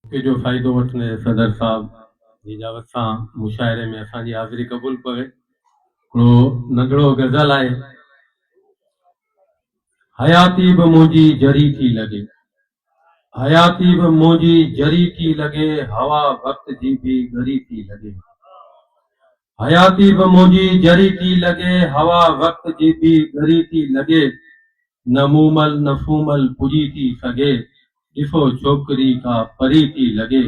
के जो फ़ाइदो वठने सदर साहब जी इजाज़त सां मुशाइरे में असांजी हाज़िरी क़बूल कवे। हिकिड़ो नंढिड़ो गज़ल आहे। हयाती बि मुंहिंजी जरी थी लॻे, हयाती बि मुंहिंजी जरी थी लॻे, हवा वक़्त जी बि ॻरी थी लॻे। हयाती बि मुंहिंजी जरी थी लॻे, हवा वक़्त जी बि ॻरी थी लॻे। न मूमल न फूमल पुॼी थी सघे, ॾिसो छोकिरी का परी थी लॻे।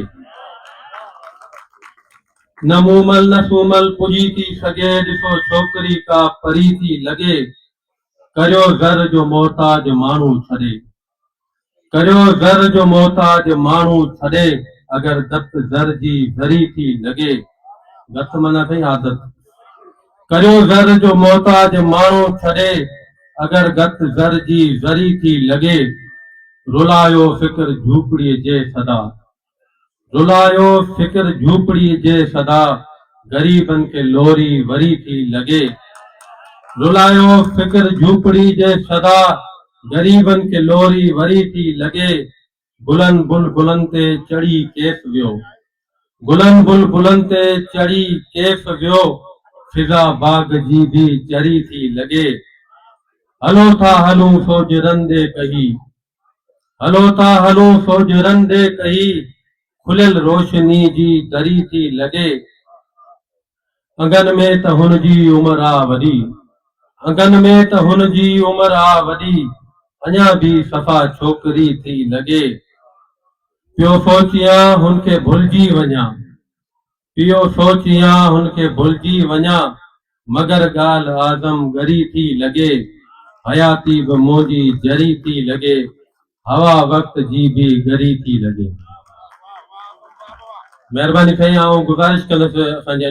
न मूमल न सूमल पुॼी थी सघे, ॾिसो छोकिरी का परी थी लॻे। करियो ज़र जो मोहताज माण्हू छॾे, करियो ज़र जो मोहताज माण्हू छॾे, अगरि गत ज़र जी ज़री थी लॻे। गत माना अथई आदत। करियो ज़र जो मोहताज माण्हू छॾे, अगरि गत ज़र जी ज़री थी लॻे। रुलायो फ़िक्र झूपड़ीअ जे सदा, रुलायो फ़िक्र झूपड़ीअ जे सदा, ग़रीबनि खे लोरी वरी थी लॻे। रुलायो फ़िक्र झूपड़ी जे सदा, ग़रीबनि खे लोरी वरी थी लॻे। गुलनि बुलबुलनि ते चढ़ी केस वियो, गुलनि बुलबुलनि ते चढ़ी केस वियो, फिज़ा बाग़ जी बि चरी थी लॻे। हलो था हलूं सोज रंदे कही, हलो था हलूं सोज रंदे कही, खुलियल रोशनी जी दरी थी लॻे। अंगन में त हुनजी उमिरि आ वॾी, अंगन में त हुनजी उमिरि आ वॾी, अञा बि सफ़ा छोकिरी थी लॻे। पियो सोचियां हुनखे भुलिजी वञा, पियो सोचियां हुनखे भुलिजी वञा, मगर ॻाल्हि आज़म ॻरी थी लॻे। हयाती बि मुंहिंजी जरी थी लॻे, हवा वक़्त जी बि ॻरी थी लॻे। महिरबानी कई, गुज़ारिश कंदुसि असांजे